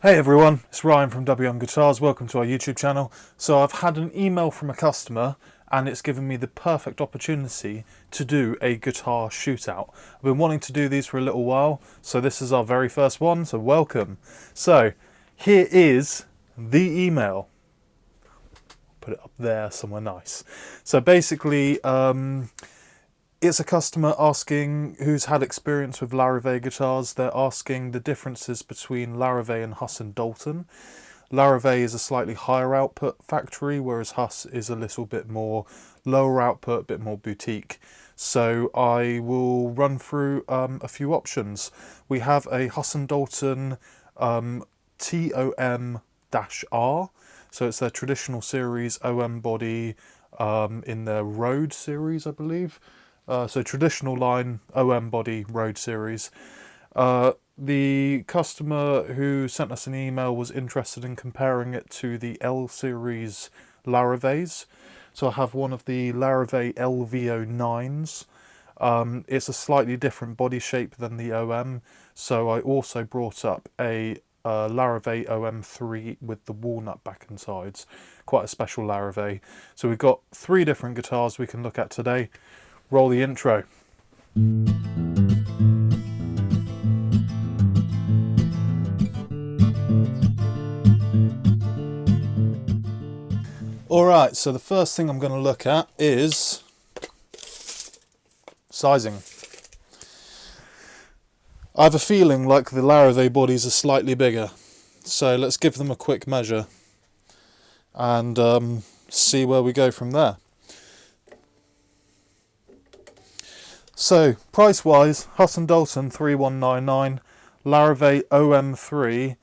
Hey everyone, it's Ryan from WM Guitars. Welcome to our YouTube channel. So I've had an email from a customer and it's given me the perfect opportunity to do a guitar shootout. I've been wanting to do these for a little while, so this is our very first one, so welcome. So here is the email. Put it up there somewhere nice. So basically, it's a customer asking who's had experience with Larrivee guitars. They're asking the differences between Larrivee and Huss Dalton. Larrivee is a slightly higher output factory, whereas Huss is a little bit more lower output, a bit more boutique. So I will run through a few options. We have a Huss Dalton TOM-R. So it's their traditional series OM body in their Road series, I believe. So traditional line, OM body, Road series. The customer who sent us an email was interested in comparing it to the L series Larrivees. So I have one of the Larrivee LVO9s. It's a slightly different body shape than the OM. So I also brought up a Larrivee OM3 with the walnut back and sides. Quite a special Larrivee. So we've got 3 different guitars we can look at today. Roll the intro. Alright, so the first thing I'm going to look at is sizing. I have a feeling like the Larrivee bodies are slightly bigger, so let's give them a quick measure and see where we go from there. So, price-wise, Huss Dalton 3199, Larrivee OM3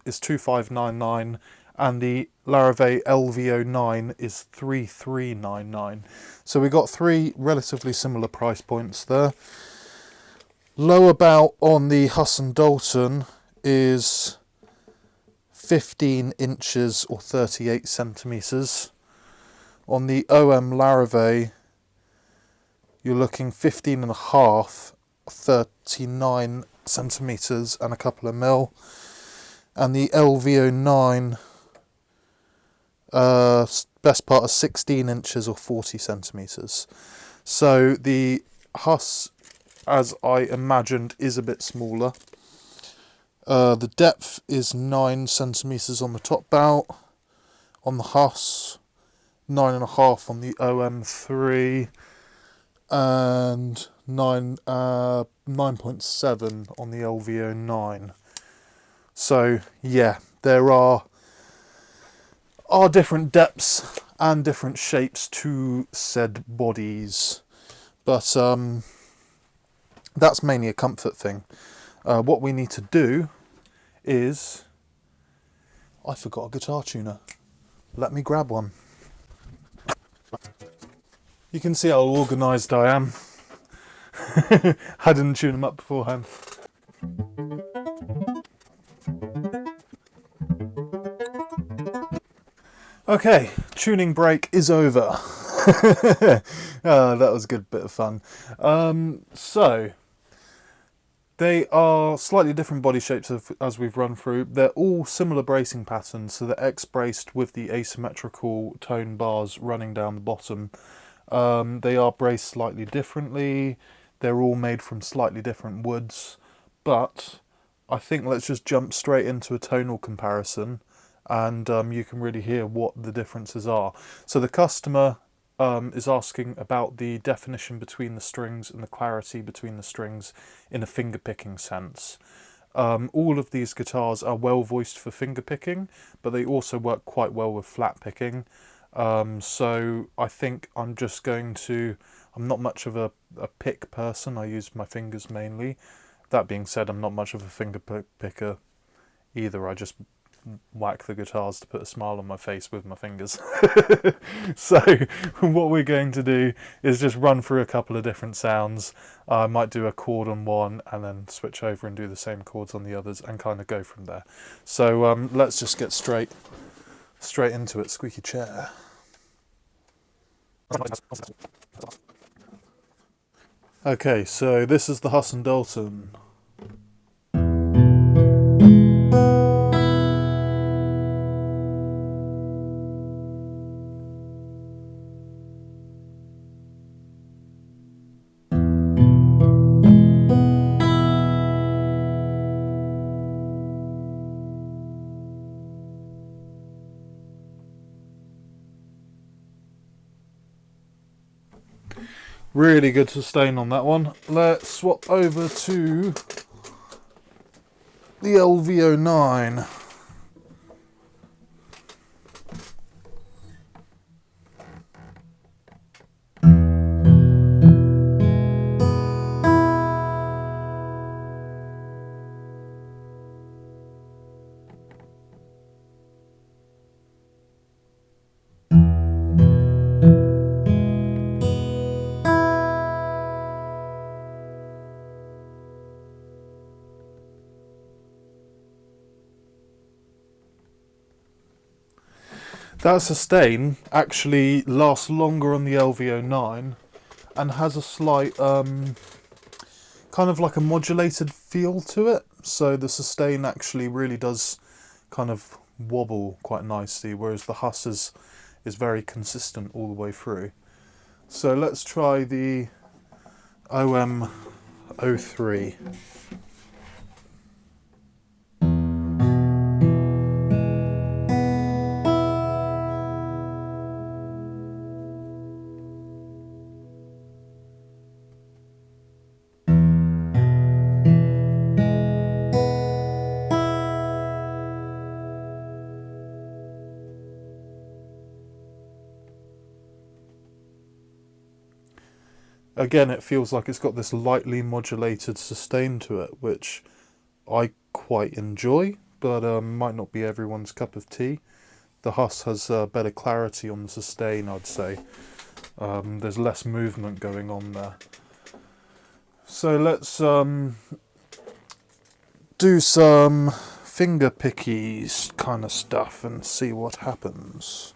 is 2599, and the Larrivee LVO9 is 3399. So we got 3 relatively similar price points there. Lower bout on the Huss Dalton is 15 inches or 38 centimetres. On the OM Larrivee, you're looking 15.5, 39 centimetres and a couple of mil. And the LVO9, best part of 16 inches or 40 centimetres. So the Huss, as I imagined, is a bit smaller. The depth is 9 centimetres on the top bout. On the Huss, 9.5 on the OM3. And 9.7 on the LVO9. So yeah, there are different depths and different shapes to said bodies, but that's mainly a comfort thing. What we need to do is, I forgot a guitar tuner. Let me grab one. You can see how organised I am. I didn't tune them up beforehand. Okay, tuning break is over. That was a good bit of fun. So, they are slightly different body shapes as we've run through. They're all similar bracing patterns, so they're X-braced with the asymmetrical tone bars running down the bottom. They are braced slightly differently. They're all made from slightly different woods, but I think let's just jump straight into a tonal comparison, and you can really hear what the differences are. So the customer is asking about the definition between the strings and the clarity between the strings in a finger picking sense. All of these guitars are well voiced for finger picking, but they also work quite well with flat picking. So I think I'm not much of a pick person. I use my fingers mainly. That being said, I'm not much of a finger picker either. I just whack the guitars to put a smile on my face with my fingers. So what we're going to do is just run through a couple of different sounds. I might do a chord on one and then switch over and do the same chords on the others and kind of go from there. So let's just get straight into it. Squeaky chair. Okay, so this is the Huss Dalton. Really good sustain on that one. Let's swap over to the LV09. That sustain actually lasts longer on the LV09 and has a slight kind of like a modulated feel to it. So the sustain actually really does kind of wobble quite nicely, whereas the Huss is very consistent all the way through. So let's try the OM03. Again, it feels like it's got this lightly modulated sustain to it, which I quite enjoy, but might not be everyone's cup of tea. The Huss has better clarity on the sustain, I'd say. There's less movement going on there. So let's do some finger pickies kind of stuff and see what happens.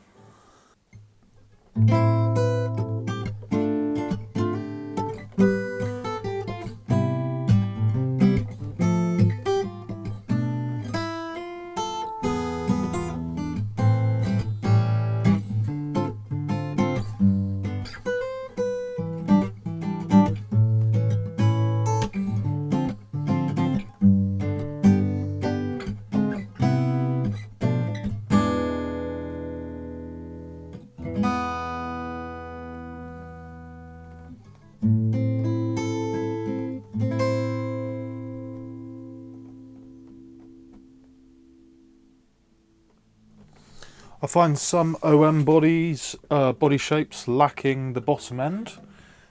I find some OM body shapes lacking the bottom end,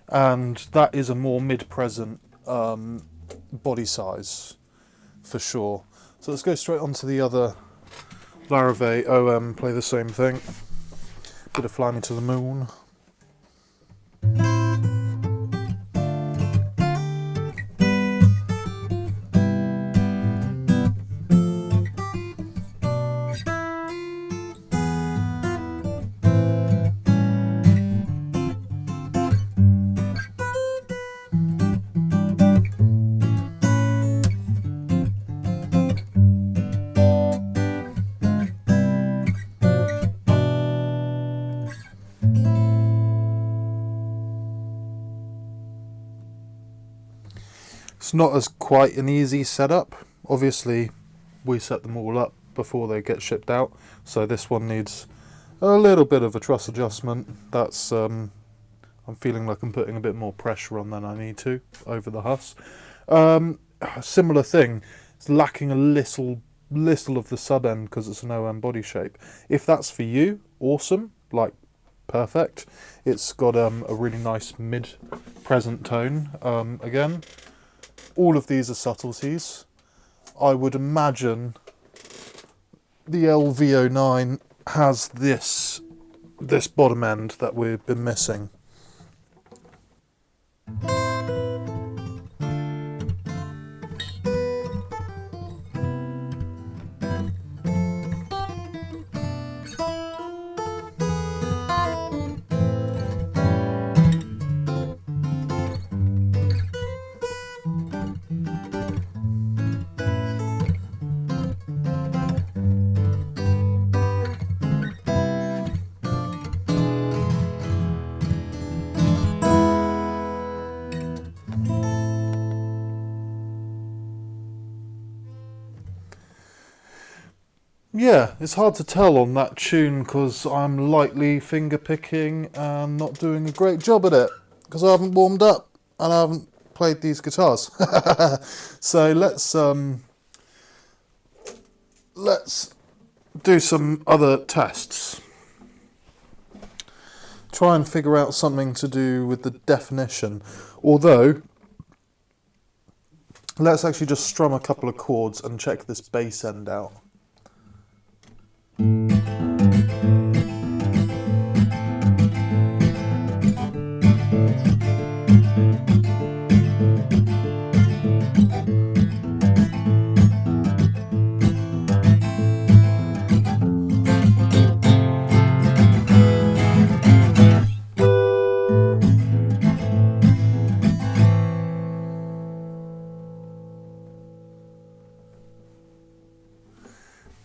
and that is a more mid-present body size for sure. So let's go straight on to the other Larrivee OM, play the same thing. Bit of Fly Me to the Moon. It's not as quite an easy setup. Obviously, we set them all up before they get shipped out, so this one needs a little bit of a truss adjustment. That's I'm feeling like I'm putting a bit more pressure on than I need to over the Huss. Similar thing, it's lacking a little of the sub end because it's an OM body shape. If that's for you, awesome, like perfect. It's got a really nice mid-present tone. Again, all of these are subtleties. I would imagine the LV09 has this bottom end that we've been missing. Yeah, it's hard to tell on that tune because I'm lightly finger picking and not doing a great job at it. because I haven't warmed up and I haven't played these guitars. So let's do some other tests. Try and figure out something to do with the definition. Although, let's actually just strum a couple of chords and check this bass end out.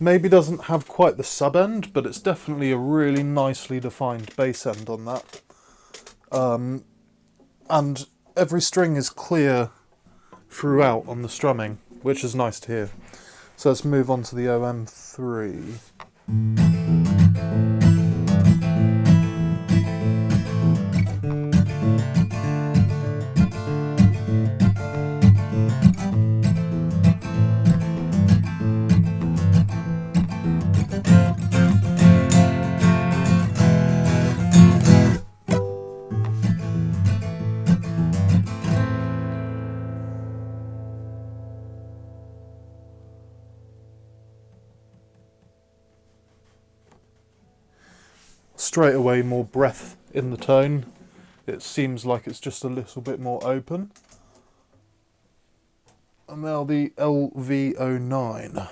Maybe doesn't have quite the sub end, but it's definitely a really nicely defined bass end on that. And every string is clear throughout on the strumming, which is nice to hear. So let's move on to the OM3. Straight away more breath in the tone. It seems like it's just a little bit more open. And now the LV09.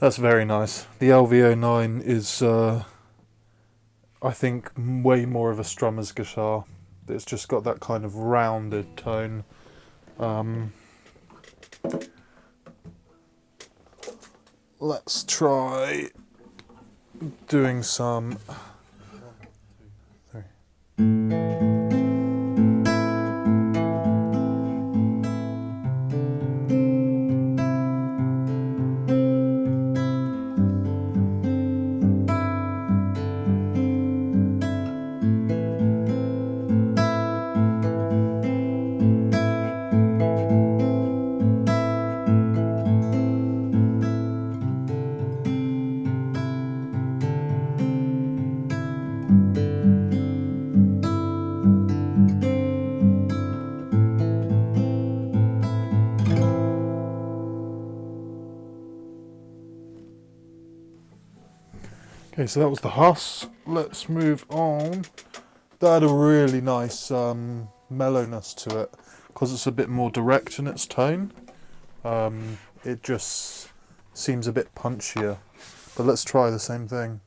That's very nice. The LV09 is, I think, way more of a strummer's guitar. It's just got that kind of rounded tone. Let's try doing some... Okay, so that was the Huss. Let's move on. That had a really nice mellowness to it, because it's a bit more direct in its tone. It just seems a bit punchier. But let's try the same thing.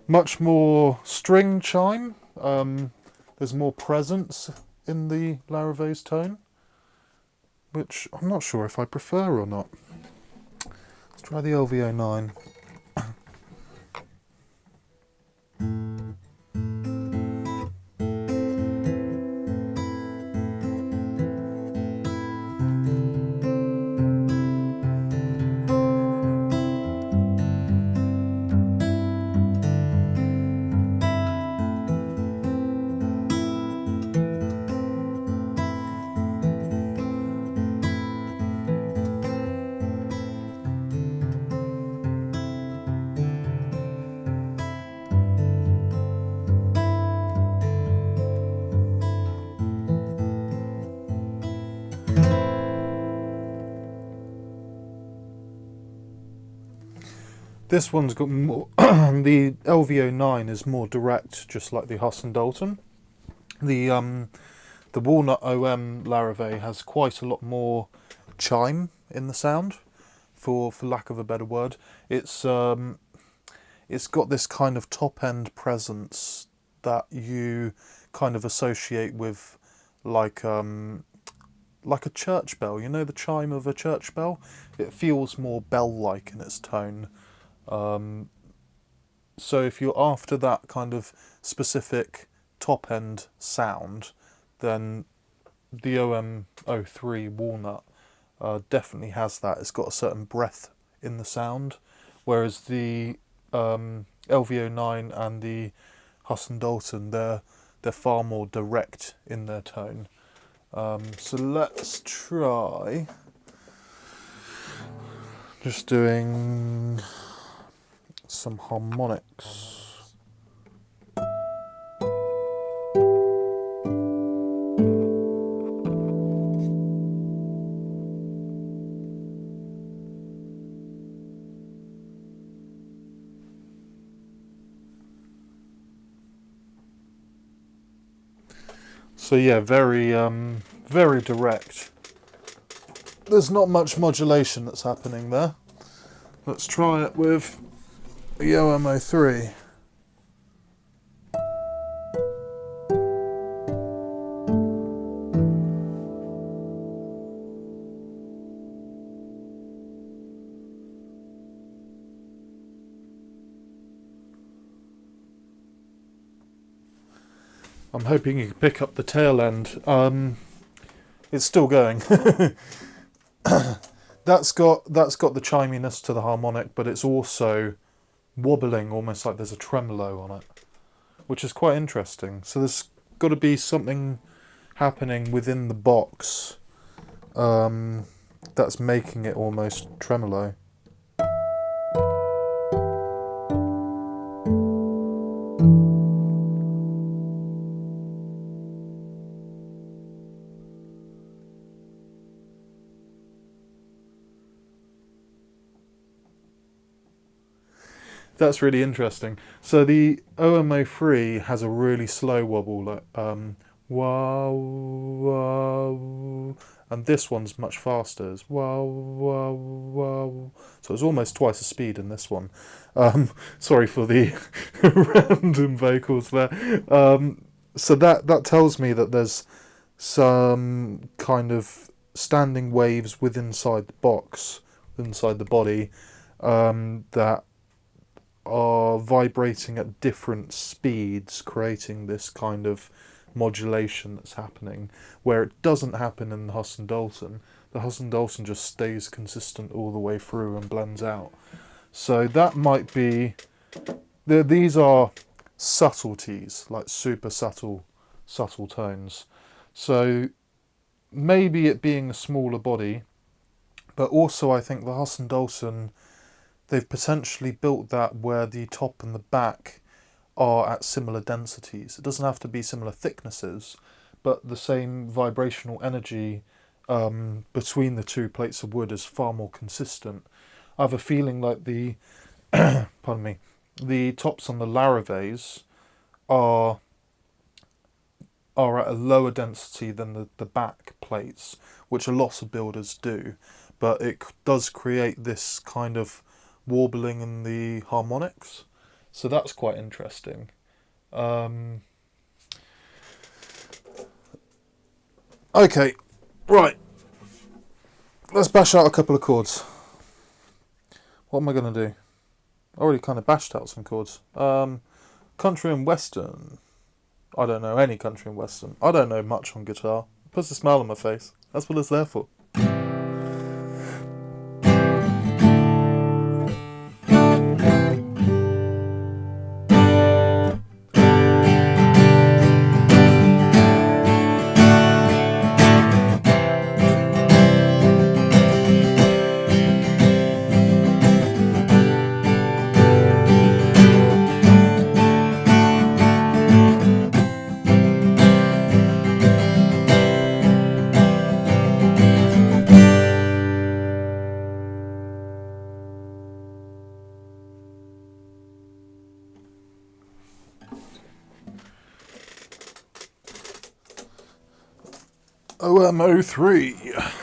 Much more string chime. There's more presence in the Larrivee's tone, which I'm not sure if I prefer or not. Let's try the LV09. This one's got more. The LVO9 is more direct, just like the Huss Dalton. The Walnut OM Larrivee has quite a lot more chime in the sound, for lack of a better word. It's got this kind of top end presence that you kind of associate with like a church bell. You know the chime of a church bell? It feels more bell-like in its tone. So if you're after that kind of specific top end sound, then the OM03 Walnut definitely has that. It's got a certain breath in the sound, whereas the LVO9 and the Huss Dalton, they're far more direct in their tone. So let's try just doing some harmonics. So yeah, very direct. There's not much modulation that's happening there. Let's try it with the OM03. I'm hoping you can pick up the tail end. It's still going. That's got the chiminess to the harmonic, but it's also wobbling, almost like there's a tremolo on it, which is quite interesting. So there's got to be something happening within the box that's making it almost tremolo. That's really interesting. So the OM03 has a really slow wobble, like wow, wow, and this one's much faster. It's wow, wow, wow. So it's almost twice the speed in this one. Sorry for the random vocals there. So that tells me that there's some kind of standing waves inside the box, inside the body, that are vibrating at different speeds, creating this kind of modulation that's happening, where it doesn't happen in the Huss Dalton. The Huss Dalton just stays consistent all the way through and blends out. So that might be... These are subtleties, like super subtle tones. So maybe it being a smaller body, but also I think the Huss Dalton, they've potentially built that where the top and the back are at similar densities. It doesn't have to be similar thicknesses, but the same vibrational energy between the two plates of wood is far more consistent. I have a feeling like the pardon me, the tops on the Larrivees are at a lower density than the back plates, which a lot of builders do, but it does create this kind of warbling in the harmonics, so that's quite interesting. Okay, right, let's bash out a couple of chords. What am I going to do? I already kind of bashed out some chords. Country and western. I don't know any country and western. I don't know much on guitar. It puts a smile on my face. That's what it's there for. OM03.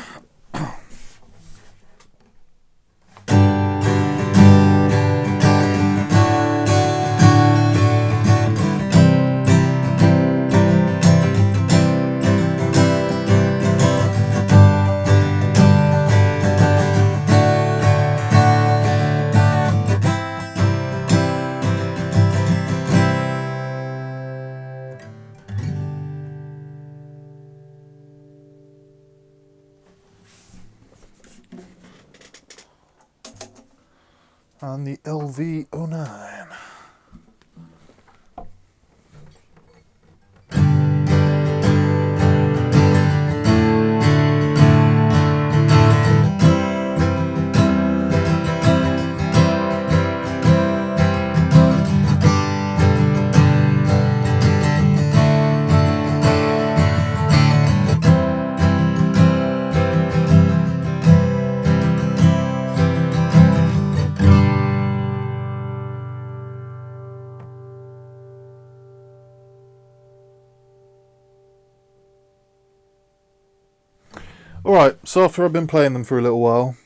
And the LV09. Alright, so after I've been playing them for a little while,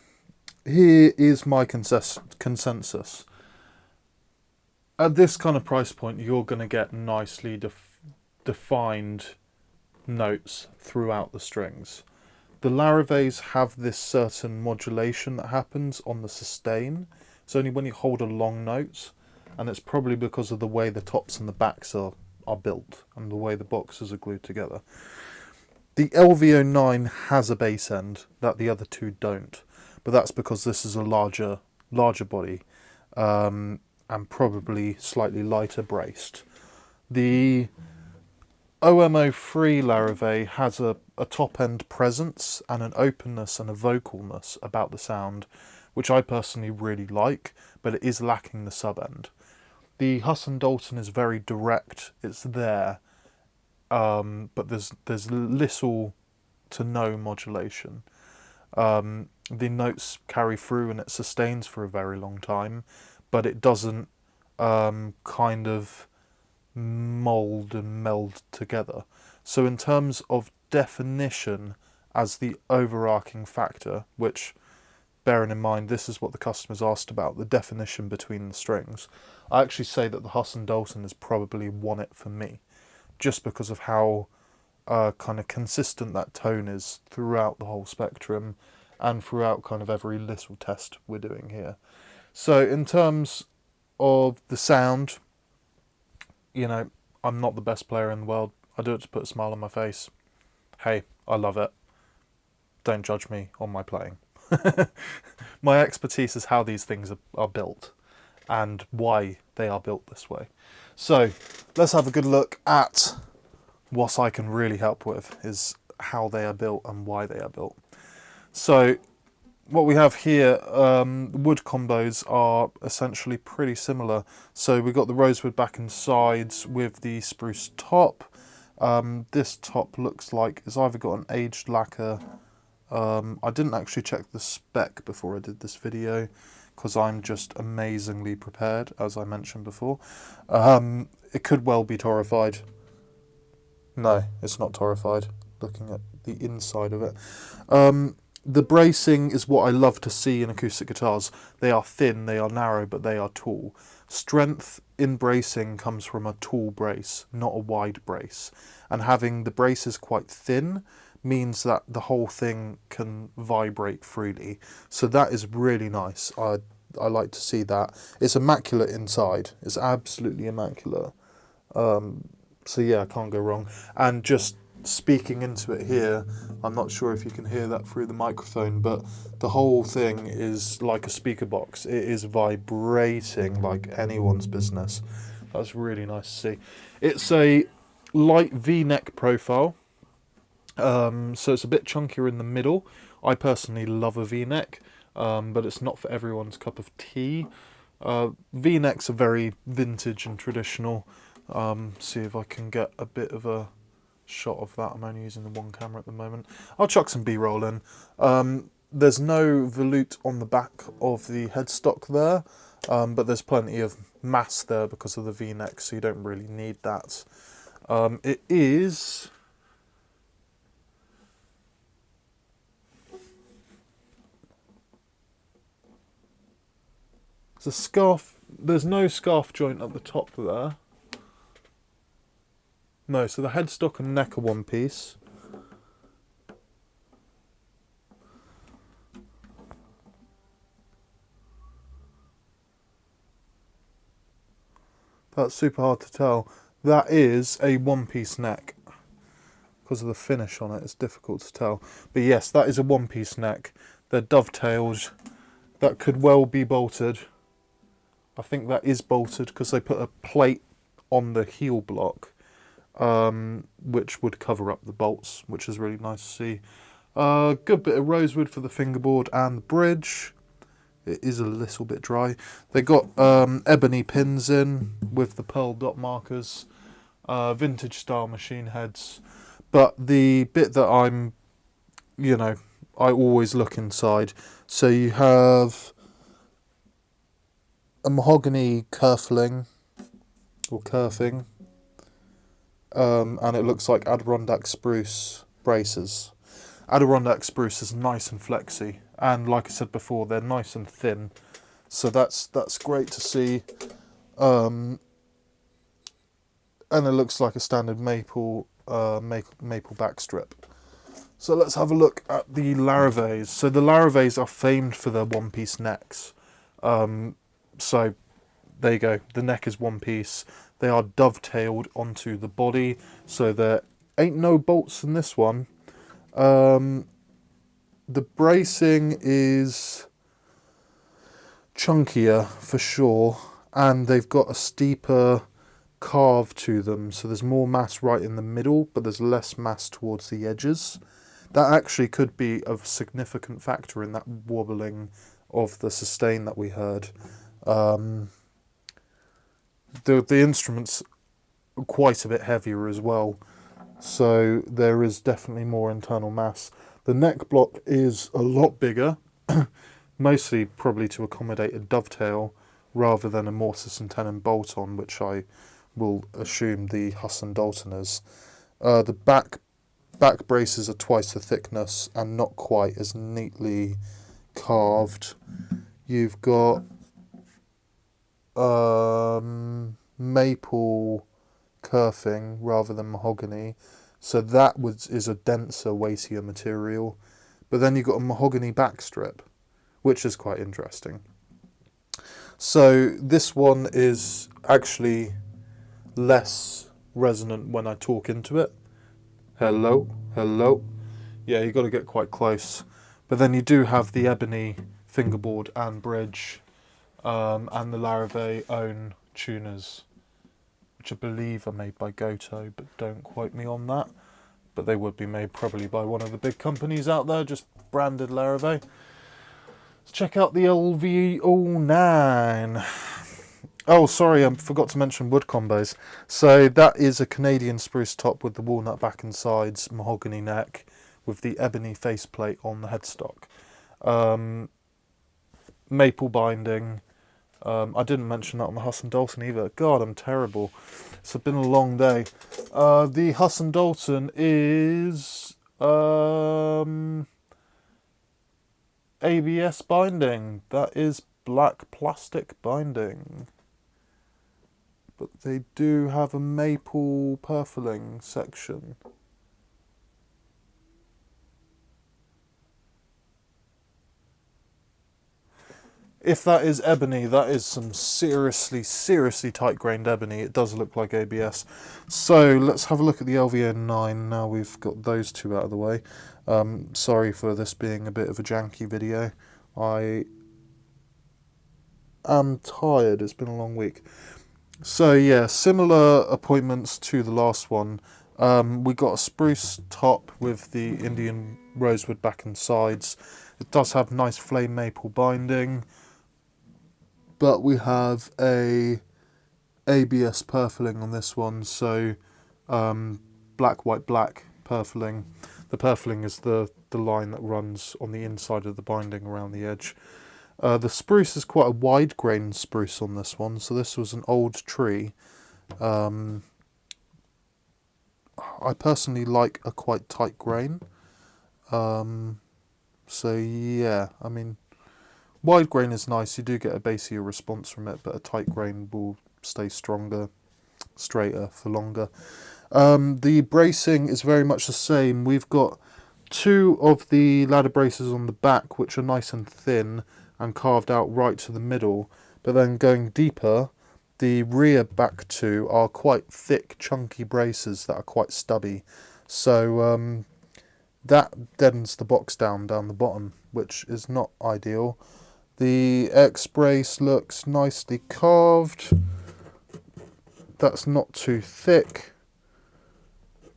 here is my consensus. At this kind of price point, you're going to get nicely defined notes throughout the strings. The Larrivees have this certain modulation that happens on the sustain. It's only when you hold a long note, and it's probably because of the way the tops and the backs are built and the way the boxes are glued together. The LV09 has a bass end that the other two don't, but that's because this is a larger body and probably slightly lighter braced. The OM03 Larrivee has a top end presence and an openness and a vocalness about the sound, which I personally really like, but it is lacking the sub end. The Huss Dalton is very direct, it's there, but there's little to no modulation. The notes carry through and it sustains for a very long time, but it doesn't kind of mould and meld together. So in terms of definition as the overarching factor, which, bearing in mind this is what the customers asked about, the definition between the strings, I actually say that the Huss Dalton has probably won it for me, just because of how kind of consistent that tone is throughout the whole spectrum and throughout kind of every little test we're doing here. So in terms of the sound, you know, I'm not the best player in the world. I do it to put a smile on my face. Hey, I love it. Don't judge me on my playing. My expertise is how these things are built and why they are built this way. So let's have a good look at what I can really help with, is how they are built and why they are built. So what we have here, wood combos are essentially pretty similar. So we've got the rosewood back and sides with the spruce top. This top looks like it's either got an aged lacquer. I didn't actually check the spec before I did this video because I'm just amazingly prepared, as I mentioned before. It could well be torrified. No, it's not torrified, looking at the inside of it. The bracing is what I love to see in acoustic guitars. They are thin, they are narrow, but they are tall. Strength in bracing comes from a tall brace, not a wide brace. And having the braces quite thin means that the whole thing can vibrate freely. So that is really nice. I like to see that. It's immaculate inside. It's absolutely immaculate. So yeah, I can't go wrong. And just speaking into it here, I'm not sure if you can hear that through the microphone, but the whole thing is like a speaker box. It is vibrating like anyone's business. That's really nice to see. It's a light V-neck profile, so it's a bit chunkier in the middle. I personally love a V-neck, but it's not for everyone's cup of tea. V-necks are very vintage and traditional. See if I can get a bit of a shot of that. I'm only using the one camera at the moment. I'll chuck some B-roll in. There's no volute on the back of the headstock there, but there's plenty of mass there because of the V-neck, so you don't really need that. It is There's a scarf. There's no scarf joint at the top there. No, so the headstock and neck are one piece. That's super hard to tell. That is a one-piece neck. Because of the finish on it, it's difficult to tell. But yes, that is a one-piece neck. They're dovetails. That could well be bolted. I think that is bolted because they put a plate on the heel block, which would cover up the bolts, which is really nice to see. Good bit of rosewood for the fingerboard and the bridge. It is a little bit dry. They got ebony pins in with the pearl dot markers, vintage style machine heads. But the bit that I'm, I always look inside. So you have a mahogany kerfling, or kerfing, and it looks like Adirondack spruce braces. Adirondack spruce is nice and flexy, and like I said before, they're nice and thin, so that's great to see. And it looks like a standard maple back strip. So let's have a look at the Larrivees. So the Larrivees are famed for their one-piece necks. So there you go. The neck is one piece. They are dovetailed onto the body, so there ain't no bolts in this one. The bracing is chunkier for sure, and they've got a steeper carve to them, so there's more mass right in the middle, but there's less mass towards the edges. That actually could be a significant factor in that wobbling of the sustain that we heard. The instruments are quite a bit heavier as well, so there is definitely more internal mass. The neck block is a lot bigger, mostly probably to accommodate a dovetail rather than a mortise and tenon bolt-on, which I will assume the Huss Dalton is. The back braces are twice the thickness and not quite as neatly carved. You've got maple kerfing rather than mahogany, so that is a denser, weightier material. But then you've got a mahogany back strip, which is quite interesting. So this one is actually less resonant when I talk into it. Hello, hello. Yeah, you've got to get quite close. But then you do have the ebony fingerboard and bridge, and the Larrivee own tuners, which I believe are made by Goto, but don't quote me on that. But they would be made probably by one of the big companies out there, just branded Larrivee. Let's check out the LV09. Oh, sorry, I forgot to mention wood combos. So that is a Canadian spruce top with the walnut back and sides, mahogany neck, with the ebony faceplate on the headstock. Maple binding. I didn't mention that on the Huss Dalton either. God, I'm terrible. It's been a long day. The Huss Dalton is ABS binding. That is black plastic binding. But they do have a maple purfling section. If that is ebony, that is some seriously tight-grained ebony. It does look like ABS. So let's have a look at the LV09 now we've got those two out of the way. Sorry for this being a bit of a janky video. I am tired. It's been a long week. So yeah, similar appointments to the last one. We got a spruce top with the Indian rosewood back and sides. It does have nice flame maple binding, but we have a ABS purfling on this one. So black, white, black purfling. The purfling is the line that runs on the inside of the binding around the edge. The spruce is quite a wide grain spruce on this one, so this was an old tree. I personally like a quite tight grain. So yeah, I mean, Wide grain is nice, you do get a bassier response from it, but a tight grain will stay stronger, straighter for longer. The bracing is very much the same. We've got two of the ladder braces on the back, which are nice and thin and carved out right to the middle, but then going deeper, the rear back two are quite thick, chunky braces that are quite stubby. So that deadens the box down the bottom, which is not ideal. The X brace looks nicely carved. That's not too thick.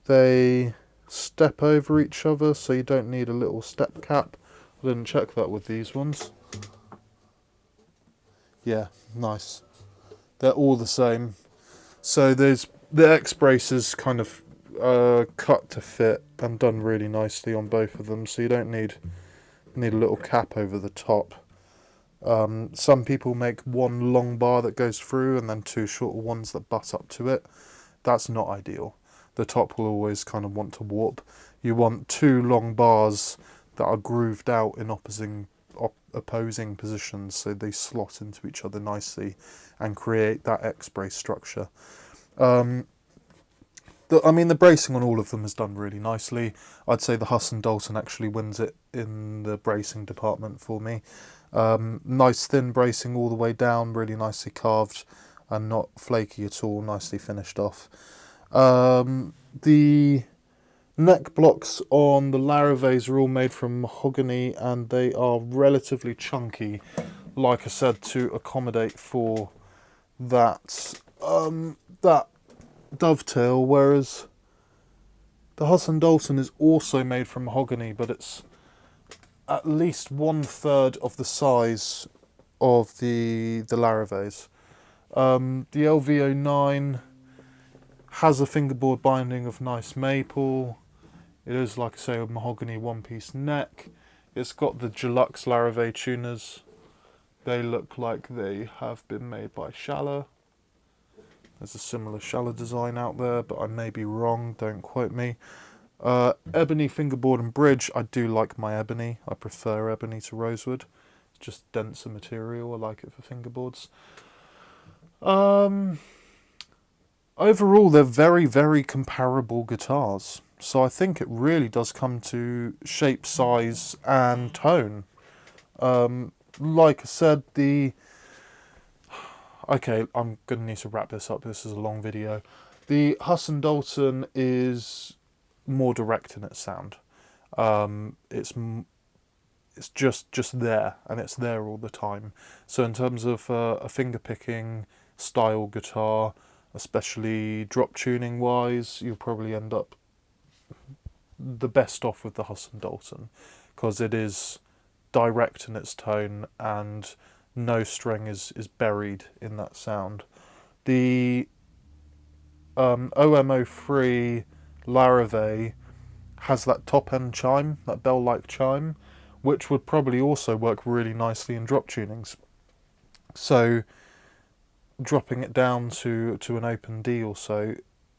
They step over each other, so you don't need a little step cap. I didn't check that with these ones. Yeah, nice. They're all the same. So the X braces kind of cut to fit and done really nicely on both of them, so you don't need a little cap over the top. Some people make one long bar that goes through and then two shorter ones that butt up to it. That's not ideal. The top will always kind of want to warp. You want two long bars that are grooved out in opposing positions, so they slot into each other nicely and create that X-brace structure. The bracing on all of them is done really nicely. I'd say the Huss Dalton actually wins it in the bracing department for me. Nice thin bracing all the way down, really nicely carved and not flaky at all, nicely finished off. The neck blocks on the Larrivees are all made from mahogany and they are relatively chunky, like I said, to accommodate for that dovetail, whereas the Huss Dalton is also made from mahogany, but it's at least 1/3 of the size of the Larrivees. The LV09 has a fingerboard binding of nice maple. It is, like I say, a mahogany one-piece neck. It's got the deluxe Larrivee tuners. They look like they have been made by Schaller. There's a similar Schaller design out there, but I may be wrong, don't quote me. Ebony fingerboard and bridge. I do like my ebony. I prefer ebony to rosewood. It's just denser material. I like it for fingerboards. Overall, they're very, very comparable guitars. So I think it really does come to shape, size, and tone. Like I said, Okay, I'm going to need to wrap this up. This is a long video. The Huss Dalton is more direct in its sound. It's just there, and it's there all the time. So in terms of a finger picking style guitar, especially drop tuning wise, you'll probably end up the best off with the Huss Dalton, because it is direct in its tone and no string is buried in that sound. The OM03 Larrivee has that top end chime, that bell-like chime, which would probably also work really nicely in drop tunings. So dropping it down to an open D or so,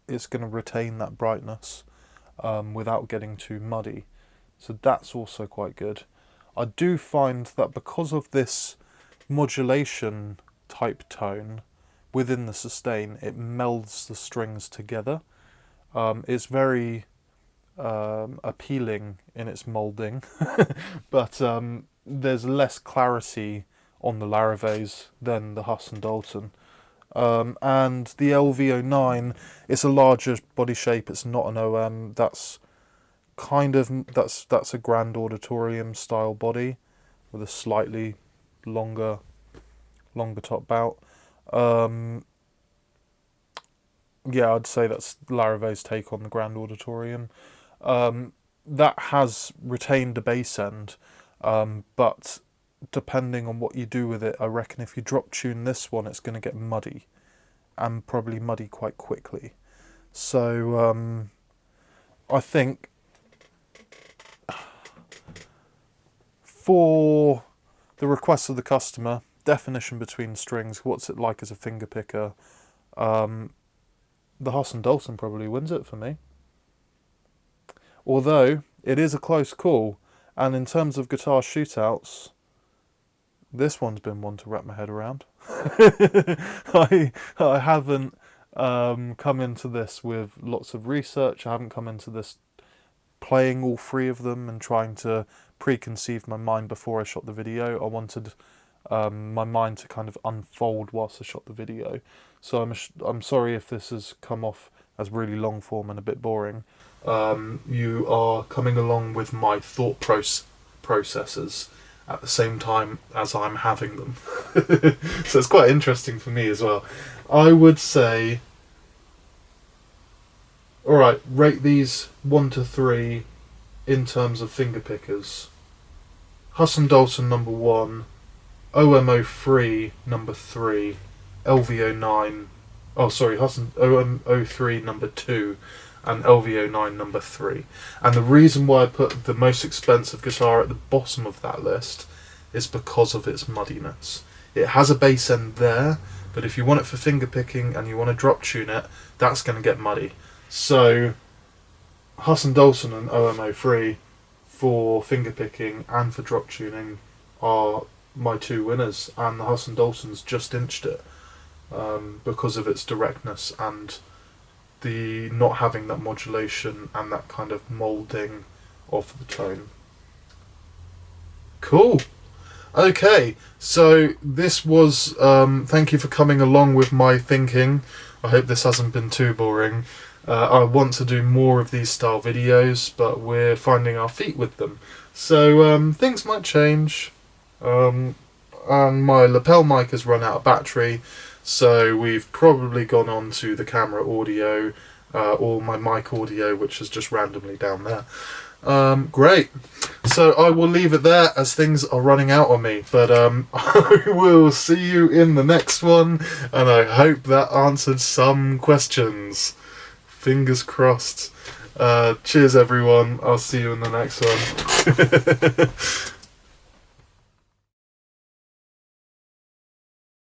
it's going to retain that brightness without getting too muddy. So that's also quite good. I do find that because of this modulation type tone within the sustain, it melds the strings together. It's very appealing in its moulding, but there's less clarity on the Larrivees than the Huss Dalton. And the LV09, it's a larger body shape, it's not an OM, that's a grand auditorium style body with a slightly longer top bout. Yeah, I'd say that's Larrivee's take on the grand auditorium. That has retained a bass end, but depending on what you do with it, I reckon if you drop tune this one, it's going to get muddy, and probably muddy quite quickly. So I think for the requests of the customer, definition between strings, what's it like as a finger picker, the Huss Dalton probably wins it for me. Although it is a close call, and in terms of guitar shootouts, this one's been one to wrap my head around. I haven't come into this with lots of research. I haven't come into this playing all three of them and trying to preconceive my mind before I shot the video. I wanted my mind to kind of unfold whilst I shot the video. So I'm sorry if this has come off as really long form and a bit boring. You are coming along with my thought processes at the same time as I'm having them. So it's quite interesting for me as well. I would say, alright, rate these 1 to 3 in terms of finger pickers. Huss Dalton number 1, OM03 number 3, LV09, OM03 number 2, and LV09 number 3. And the reason why I put the most expensive guitar at the bottom of that list is because of its muddiness. It has a bass end there, but if you want it for finger picking and you want to drop tune it, that's going to get muddy. So Huss Dalton and OM03 for finger picking and for drop tuning are my two winners, and the Huss Dalton's just inched it because of its directness and the not having that modulation and that kind of moulding of the tone. Cool. Okay, so this was, thank you for coming along with my thinking. I hope this hasn't been too boring. I want to do more of these style videos, but we're finding our feet with them. So things might change. And my lapel mic has run out of battery, so we've probably gone on to the camera audio, or my mic audio, which is just randomly down there. Great. So I will leave it there as things are running out on me, but I will see you in the next one, and I hope that answered some questions. Fingers crossed. Cheers everyone, I'll see you in the next one.